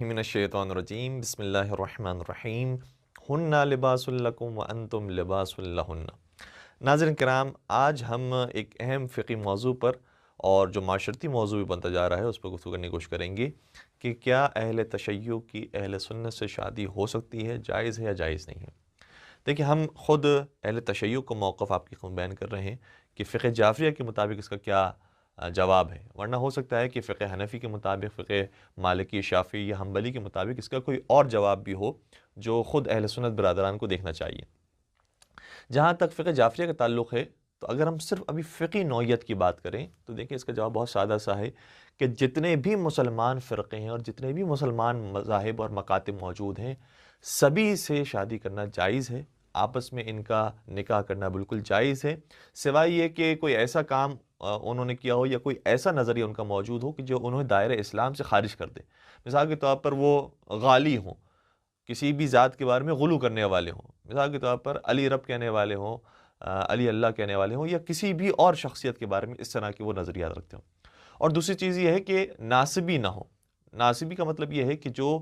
من الشیطان الرجیم بسم اللہ الرحمن الرحیم ہن لباس لکم وانتم لباس لہن۔ ناظرین کرام، آج ہم ایک اہم فقہی موضوع پر اور جو معاشرتی موضوع بھی بنتا جا رہا ہے اس پر گفتگو کرنے کی کوشش کریں گے کہ کیا اہل تشیع کی اہل سنت سے شادی ہو سکتی ہے، جائز ہے یا جائز نہیں ہے۔ دیکھیں، ہم خود اہل تشیع کو موقف آپ کی خود بیان کر رہے ہیں کہ فقہ جعفریہ کے مطابق اس کا کیا جواب ہے، ورنہ ہو سکتا ہے کہ فقہ حنفی کے مطابق، فقہ مالکی، شافعی یا حنبلی کے مطابق اس کا کوئی اور جواب بھی ہو جو خود اہل سنت برادران کو دیکھنا چاہیے۔ جہاں تک فقہ جعفریہ کا تعلق ہے تو اگر ہم صرف ابھی فقہی نوعیت کی بات کریں تو دیکھیں اس کا جواب بہت سادہ سا ہے کہ جتنے بھی مسلمان فرقے ہیں اور جتنے بھی مسلمان مذاہب اور مکاتب موجود ہیں، سبھی سے شادی کرنا جائز ہے، آپس میں ان کا نکاح کرنا بالکل جائز ہے، سوائے یہ کہ کوئی ایسا کام انہوں نے کیا ہو یا کوئی ایسا نظریہ ان کا موجود ہو کہ جو انہیں دائرہ اسلام سے خارج کر دے۔ مثال کے طور پر وہ غالی ہوں، کسی بھی ذات کے بارے میں غلو کرنے والے ہوں، مثال کے طور پر علی رب کہنے والے ہوں، علی اللہ کہنے والے ہوں، یا کسی بھی اور شخصیت کے بارے میں اس طرح کے وہ نظریات رکھتے ہوں۔ اور دوسری چیز یہ ہے کہ ناسبی نہ ہو۔ ناسبی کا مطلب یہ ہے کہ جو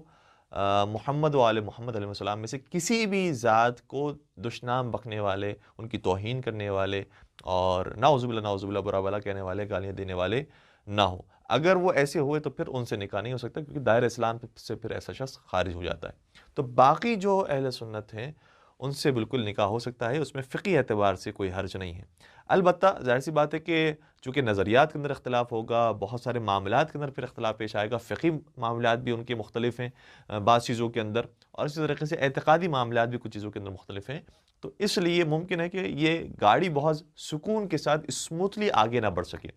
محمد و آل محمد علیہ السلام میں سے کسی بھی ذات کو دشنام بکنے والے، ان کی توہین کرنے والے اور نعوذ باللہ برا بلا کہنے والے، گالیاں دینے والے نہ ہو۔ اگر وہ ایسے ہوئے تو پھر ان سے نکاح نہیں ہو سکتا، کیونکہ دائرہ اسلام سے پھر ایسا شخص خارج ہو جاتا ہے۔ تو باقی جو اہل سنت ہیں ان سے بالکل نکاح ہو سکتا ہے، اس میں فقہی اعتبار سے کوئی حرج نہیں ہے۔ البتہ ظاہر سی بات ہے کہ چونکہ نظریات کے اندر اختلاف ہوگا، بہت سارے معاملات کے اندر پھر اختلاف پیش آئے گا، فقہی معاملات بھی ان کے مختلف ہیں بعض چیزوں کے اندر، اور اسی طریقے سے اعتقادی معاملات بھی کچھ چیزوں کے اندر مختلف ہیں، تو اس لیے ممکن ہے کہ یہ گاڑی بہت سکون کے ساتھ اسموتھلی آگے نہ بڑھ سکے۔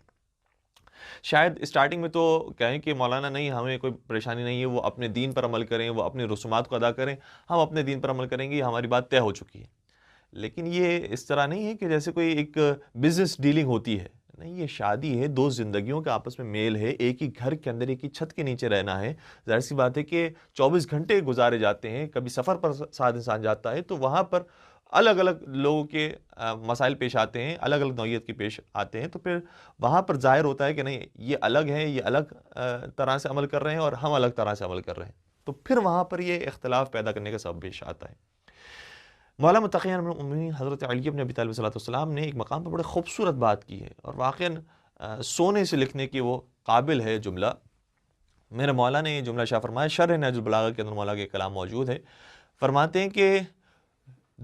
شاید اسٹارٹنگ میں تو کہیں کہ مولانا نہیں، ہمیں کوئی پریشانی نہیں ہے، وہ اپنے دین پر عمل کریں، وہ اپنے رسومات کو ادا کریں، ہم اپنے دین پر عمل کریں گے، ہماری بات طے ہو چکی ہے۔ لیکن یہ اس طرح نہیں ہے کہ جیسے کوئی ایک بزنس ڈیلنگ ہوتی ہے، نہیں، یہ شادی ہے، دو زندگیوں کا آپس میں میل ہے، ایک ہی گھر کے اندر ایک ہی چھت کے نیچے رہنا ہے۔ ظاہر سی بات ہے کہ 24 گھنٹے گزارے جاتے ہیں، کبھی سفر پر ساتھ انسان جاتا ہے تو وہاں پر الگ الگ لوگوں کے مسائل پیش آتے ہیں، الگ الگ نوعیت کے پیش آتے ہیں، تو پھر وہاں پر ظاہر ہوتا ہے کہ نہیں، یہ الگ ہیں، یہ الگ طرح سے عمل کر رہے ہیں اور ہم الگ طرح سے عمل کر رہے ہیں، تو پھر وہاں پر یہ اختلاف پیدا کرنے کا سبب پیش آتا ہے۔ مولا متقی امیر المؤمنین حضرت علی بن ابی طالب صلی اللہ علیہ وسلم نے ایک مقام پر بڑے خوبصورت بات کی ہے، اور واقعاً سونے سے لکھنے کی وہ قابل ہے جملہ۔ میرے مولا نے یہ جملہ شاہ فرمایا، شرح نہج البلاغہ کے اندر مولا کے کلام موجود ہے، فرماتے ہیں کہ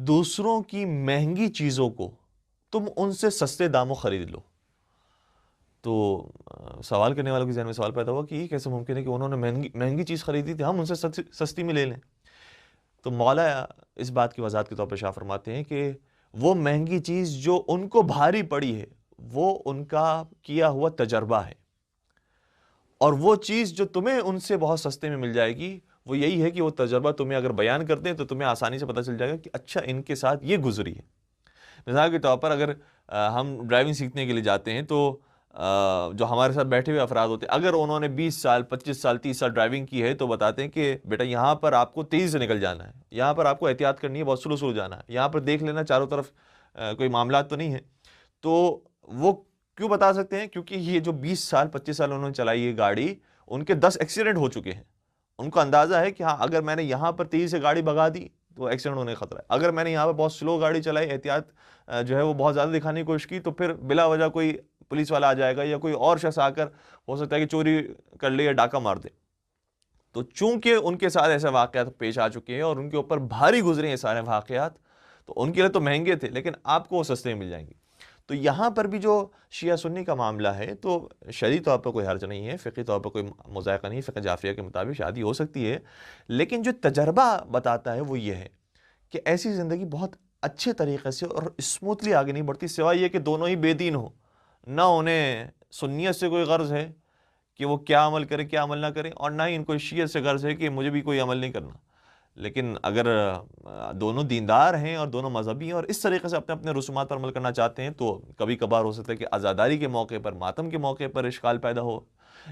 دوسروں کی مہنگی چیزوں کو تم ان سے سستے داموں خرید لو۔ تو سوال کرنے والوں کے ذہن میں سوال پیدا ہوا کہ یہ کیسے ممکن ہے کہ انہوں نے مہنگی چیز خریدی تھی، ہم ان سے سستی میں لے لیں؟ تو مولا اس بات کی وضاحت کے طور پر شاہ فرماتے ہیں کہ وہ مہنگی چیز جو ان کو بھاری پڑی ہے وہ ان کا کیا ہوا تجربہ ہے، اور وہ چیز جو تمہیں ان سے بہت سستے میں مل جائے گی وہ یہی ہے کہ وہ تجربہ تمہیں اگر بیان کرتے ہیں تو تمہیں آسانی سے پتہ چل جائے گا کہ اچھا ان کے ساتھ یہ گزری ہے۔ مثال کے طور پر اگر ہم ڈرائیونگ سیکھنے کے لیے جاتے ہیں تو جو ہمارے ساتھ بیٹھے ہوئے افراد ہوتے ہیں، اگر انہوں نے 20 سال، 25 سال، 30 سال ڈرائیونگ کی ہے تو بتاتے ہیں کہ بیٹا یہاں پر آپ کو تیزی سے نکل جانا ہے، یہاں پر آپ کو احتیاط کرنی ہے، بہت سلو سلو جانا ہے، یہاں پر دیکھ لینا چاروں طرف کوئی معاملات تو نہیں ہے۔ تو وہ کیوں بتا سکتے ہیں؟ کیونکہ یہ جو 20 سال، 25 سال انہوں نے چلائی ہے گاڑی، ان کے 10 ایکسیڈنٹ ہو چکے ہیں، ان کو اندازہ ہے کہ ہاں اگر میں نے یہاں پر تیزی سے گاڑی بھگا دی تو ایکسیڈنٹ ہونے کا خطرہ ہے، اگر میں نے یہاں پر بہت سلو گاڑی چلائی، احتیاط جو ہے وہ بہت زیادہ دکھانے کی کوشش کی، تو پھر بلا وجہ کوئی پولیس والا آ جائے گا یا کوئی اور شخص آ کر ہو سکتا ہے کہ چوری کر لے یا ڈاکہ مار دے۔ تو چونکہ ان کے ساتھ ایسے واقعات پیش آ چکے ہیں اور ان کے اوپر بھاری گزرے ہیں سارے واقعات، تو ان کے لیے تو مہنگے تھے لیکن آپ کو وہ سستے مل جائیں گے۔ تو یہاں پر بھی جو شیعہ سنی کا معاملہ ہے تو شرعی طور پر کوئی حرج نہیں ہے، فقہی طور پر کوئی مضائقہ نہیں، فقہ جعفریہ کے مطابق شادی ہو سکتی ہے، لیکن جو تجربہ بتاتا ہے وہ یہ ہے کہ ایسی زندگی بہت اچھے طریقے سے اور اسموتھلی آگے نہیں بڑھتی، سوائے یہ کہ دونوں ہی بے دین ہوں، نہ انہیں سنیت سے کوئی غرض ہے کہ وہ کیا عمل کرے کیا عمل نہ کرے، اور نہ ہی ان کو شیعت سے غرض ہے کہ مجھے بھی کوئی عمل نہیں کرنا۔ لیکن اگر دونوں دیندار ہیں اور دونوں مذہبی ہیں اور اس طریقے سے اپنے اپنے رسومات پر عمل کرنا چاہتے ہیں، تو کبھی کبھار ہو سکتا ہے کہ عزاداری کے موقع پر، ماتم کے موقع پر اشکال پیدا ہو،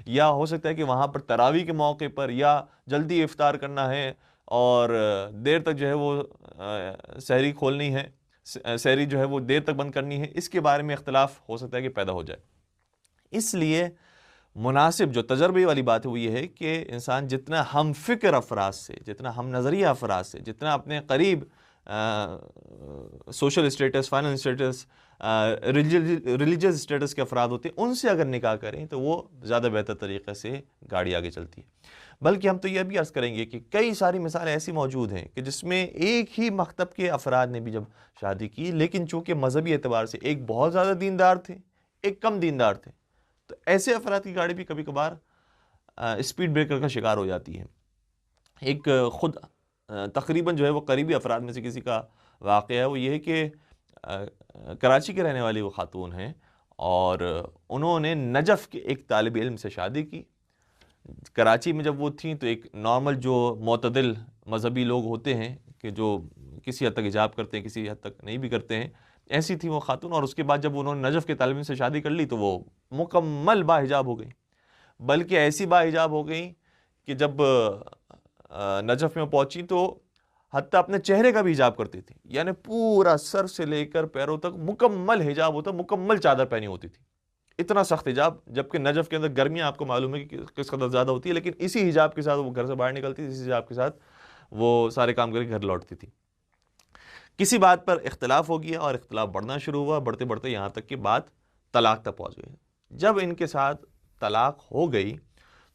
یا ہو سکتا ہے کہ وہاں پر تراویح کے موقع پر یا جلدی افطار کرنا ہے اور دیر تک جو ہے وہ سحری کھولنی ہے، سحری جو ہے وہ دیر تک بند کرنی ہے، اس کے بارے میں اختلاف ہو سکتا ہے کہ پیدا ہو جائے۔ اس لیے مناسب جو تجربے والی بات ہے وہ یہ ہے کہ انسان جتنا ہم فکر افراد سے، جتنا ہم نظریہ افراد سے، جتنا اپنے قریب social status, final status, religious status کے افراد ہوتے ہیں، ان سے اگر نکاح کریں تو وہ زیادہ بہتر طریقے سے گاڑی آگے چلتی ہے۔ بلکہ ہم تو یہ بھی عرض کریں گے کہ کئی ساری مثالیں ایسی موجود ہیں کہ جس میں ایک ہی مکتب کے افراد نے بھی جب شادی کی، لیکن چونکہ مذہبی اعتبار سے ایک بہت زیادہ دیندار تھے، ایک کم دیندار تھے، تو ایسے افراد کی گاڑی بھی کبھی کبھار اسپیڈ بریکر کا شکار ہو جاتی ہے۔ ایک خود تقریباً جو ہے وہ قریبی افراد میں سے کسی کا واقعہ ہے، وہ یہ ہے کہ کراچی کے رہنے والی وہ خاتون ہیں، اور انہوں نے نجف کے ایک طالب علم سے شادی کی۔ کراچی میں جب وہ تھیں تو ایک نارمل جو معتدل مذہبی لوگ ہوتے ہیں کہ جو کسی حد تک حجاب کرتے ہیں، کسی حد تک نہیں بھی کرتے ہیں، ایسی تھی وہ خاتون۔ اور اس کے بعد جب انہوں نے نجف کے طالب علم سے شادی کر لی تو وہ مکمل با حجاب ہو گئی، بلکہ ایسی با حجاب ہو گئی کہ جب نجف میں پہنچی تو حتیٰ اپنے چہرے کا بھی حجاب کرتی تھی، یعنی پورا سر سے لے کر پیروں تک مکمل حجاب ہوتا، مکمل چادر پہنی ہوتی تھی، اتنا سخت حجاب۔ جبکہ نجف کے اندر گرمیاں آپ کو معلوم ہے کہ کس قدر زیادہ ہوتی ہے، لیکن اسی حجاب کے ساتھ وہ گھر سے باہر نکلتی تھی، اسی حجاب کے ساتھ وہ سارے کام کر کے گھر لوٹتی تھی۔ کسی بات پر اختلاف ہو گیا اور اختلاف بڑھنا شروع ہوا، بڑھتے بڑھتے یہاں تک کہ بات طلاق تک پہنچ گئی۔ جب ان کے ساتھ طلاق ہو گئی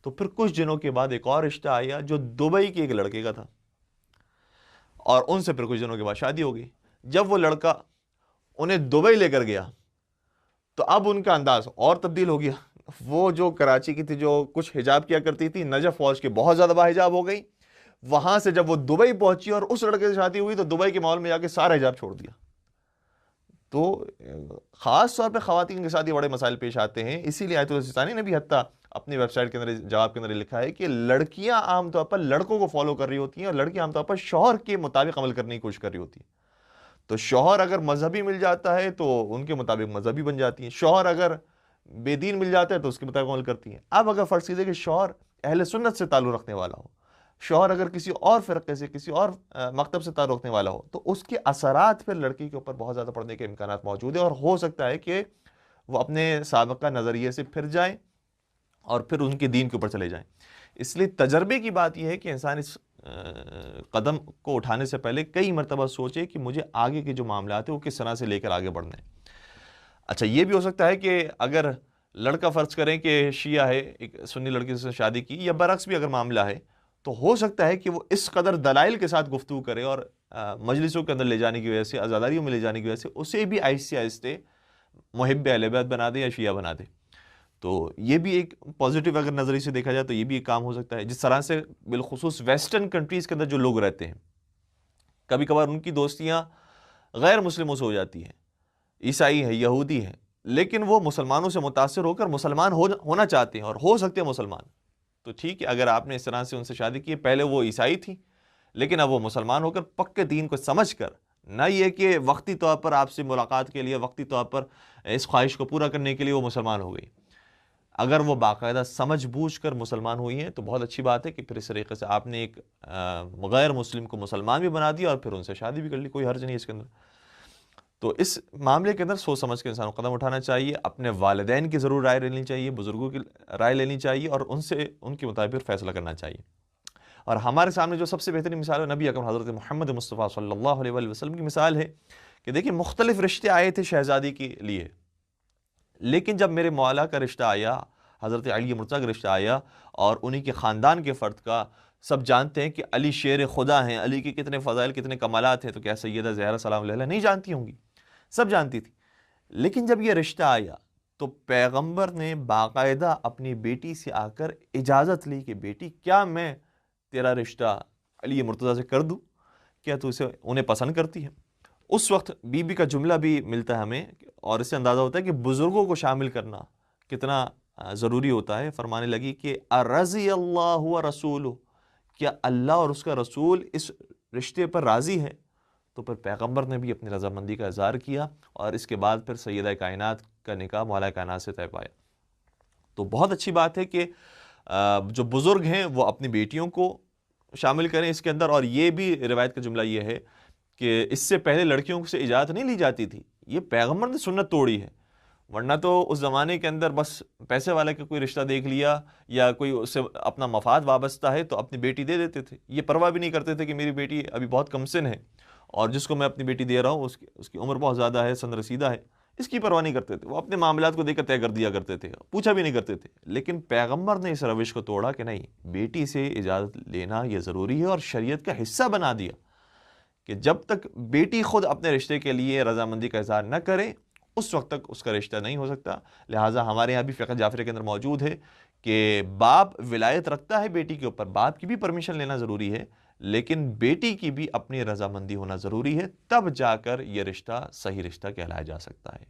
تو پھر کچھ دنوں کے بعد ایک اور رشتہ آیا جو دبئی کے ایک لڑکے کا تھا، اور ان سے پھر کچھ دنوں کے بعد شادی ہو گئی۔ جب وہ لڑکا انہیں دبئی لے کر گیا تو اب ان کا انداز اور تبدیل ہو گیا۔ وہ جو کراچی کی تھی، جو کچھ حجاب کیا کرتی تھی، نجف فوج کے بہت زیادہ با حجاب ہو گئی۔ وہاں سے جب وہ دبئی پہنچی اور اس لڑکے سے شادی ہوئی تو دبئی کے ماحول میں جا کے سارا حجاب چھوڑ دیا۔ تو خاص طور پہ خواتین کے ساتھ یہ بڑے مسائل پیش آتے ہیں، اسی لیے آیت اللہ سستانی نے بھی حتیٰ اپنی ویب سائٹ کے اندر جواب کے اندر لکھا ہے کہ لڑکیاں عام طور پر لڑکوں کو فالو کر رہی ہوتی ہیں اور لڑکیاں عام طور پر شوہر کے مطابق عمل کرنے کی کوشش کر رہی ہوتی ہیں۔ تو شوہر اگر مذہبی مل جاتا ہے تو ان کے مطابق مذہبی بن جاتی ہیں، شوہر اگر بے دین مل جاتا ہے تو اس کے مطابق عمل کرتی ہیں۔ اب اگر فرض کیجیے کہ شوہر اہل سنت سے تعلق رکھنے والا ہو، شوہر اگر کسی اور فرقے سے، کسی اور مکتب سے تعلق رکھنے والا ہو، تو اس کے اثرات پھر لڑکی کے اوپر بہت زیادہ پڑنے کے امکانات موجود ہیں، اور ہو سکتا ہے کہ وہ اپنے سابقہ نظریے سے پھر جائیں اور پھر ان کے دین کے اوپر چلے جائیں۔ اس لیے تجربے کی بات یہ ہے کہ انسان اس قدم کو اٹھانے سے پہلے کئی مرتبہ سوچے کہ مجھے آگے کے جو معاملات ہیں وہ کس طرح سے لے کر آگے بڑھنا ہے۔ اچھا، یہ بھی ہو سکتا ہے کہ اگر لڑکا فرض کریں کہ شیعہ ہے، ایک سنی لڑکی سے شادی کی، یا برعکس بھی اگر معاملہ ہے، تو ہو سکتا ہے کہ وہ اس قدر دلائل کے ساتھ گفتگو کرے اور مجلسوں کے اندر لے جانے کی وجہ سے، عزاداریوں میں لے جانے کی وجہ سے اسے بھی آہستہ آہستہ محب اہل بیت بنا دے یا شیعہ بنا دے۔ تو یہ بھی ایک پازیٹیو اگر نظریے سے دیکھا جائے تو یہ بھی ایک کام ہو سکتا ہے۔ جس طرح سے بالخصوص ویسٹرن کنٹریز کے اندر جو لوگ رہتے ہیں، کبھی کبھار ان کی دوستیاں غیر مسلموں سے ہو جاتی ہیں، عیسائی ہیں، یہودی ہیں، لیکن وہ مسلمانوں سے متاثر ہو کر مسلمان ہونا چاہتے ہیں اور ہو سکتے ہیں مسلمان۔ تو ٹھیک ہے، اگر آپ نے اس طرح سے ان سے شادی کی، پہلے وہ عیسائی تھی لیکن اب وہ مسلمان ہو کر پکے دین کو سمجھ کر، نہ یہ کہ وقتی طور پر آپ سے ملاقات کے لیے، وقتی طور پر اس خواہش کو پورا کرنے کے لیے وہ مسلمان ہو گئی، اگر وہ باقاعدہ سمجھ بوجھ کر مسلمان ہوئی ہیں تو بہت اچھی بات ہے کہ پھر اس طریقے سے آپ نے ایک غیر مسلم کو مسلمان بھی بنا دیا اور پھر ان سے شادی بھی کر لی، کوئی حرج نہیں اس کے اندر۔ تو اس معاملے کے اندر سوچ سمجھ کے انسان کو قدم اٹھانا چاہیے، اپنے والدین کی ضرور رائے لینی چاہیے، بزرگوں کی رائے لینی چاہیے اور ان کے مطابق فیصلہ کرنا چاہیے۔ اور ہمارے سامنے جو سب سے بہترین مثال ہے نبی اکرم حضرت محمد مصطفیٰ صلی اللہ علیہ وآلہ وسلم کی مثال ہے کہ دیکھیں مختلف رشتے آئے تھے شہزادی کے لیے، لیکن جب میرے مولا کا رشتہ آیا، حضرت علی مرتضیٰ کا رشتہ آیا، اور انہی کے خاندان کے فرد کا، سب جانتے ہیں کہ علی شیر خدا ہیں، علی کے کتنے فضائل، کتنے کمالات ہیں، تو کیا سیدہ زہرا سلام علیہا نہیں جانتی ہوں گی؟ سب جانتی تھی۔ لیکن جب یہ رشتہ آیا تو پیغمبر نے باقاعدہ اپنی بیٹی سے آ کر اجازت لی کہ بیٹی کیا میں تیرا رشتہ علی مرتضیٰ سے کر دوں؟ کیا تو انہیں پسند کرتی ہے؟ اس وقت بی بی کا جملہ بھی ملتا ہے ہمیں، اور اس سے اندازہ ہوتا ہے کہ بزرگوں کو شامل کرنا کتنا ضروری ہوتا ہے۔ فرمانے لگی کہ رضی اللہ و رسولہ، کیا اللہ اور اس کا رسول اس رشتے پر راضی ہے؟ تو پھر پیغمبر نے بھی اپنی رضامندی کا اظہار کیا، اور اس کے بعد پھر سیدہ کائنات کا نکاح مولا کائنات سے طے پایا۔ تو بہت اچھی بات ہے کہ جو بزرگ ہیں وہ اپنی بیٹیوں کو شامل کریں اس کے اندر، اور یہ بھی روایت کا جملہ یہ ہے کہ اس سے پہلے لڑکیوں سے اجازت نہیں لی جاتی تھی، یہ پیغمبر نے سنت توڑی ہے۔ ورنہ تو اس زمانے کے اندر بس پیسے والے کا کوئی رشتہ دیکھ لیا یا کوئی اس سے اپنا مفاد وابستہ ہے تو اپنی بیٹی دے دیتے تھے، یہ پرواہ بھی نہیں کرتے تھے کہ میری بیٹی ابھی بہت کم سن ہے اور جس کو میں اپنی بیٹی دے رہا ہوں اس کی عمر بہت زیادہ ہے، سن رسیدہ ہے، اس کی پرواہ نہیں کرتے تھے، وہ اپنے معاملات کو دیکھ کر طے کر دیا کرتے تھے، پوچھا بھی نہیں کرتے تھے۔ لیکن پیغمبر نے اس روش کو توڑا کہ نہیں، بیٹی سے اجازت لینا یہ ضروری ہے، اور شریعت کا حصہ بنا دیا کہ جب تک بیٹی خود اپنے رشتے کے لیے رضامندی کا اظہار نہ کرے اس وقت تک اس کا رشتہ نہیں ہو سکتا۔ لہٰذا ہمارے یہاں بھی فقہ جعفری کے اندر موجود ہے کہ باپ ولایت رکھتا ہے بیٹی کے اوپر، باپ کی بھی پرمیشن لینا ضروری ہے، لیکن بیٹی کی بھی اپنی رضامندی ہونا ضروری ہے، تب جا کر یہ رشتہ صحیح رشتہ کہلایا جا سکتا ہے۔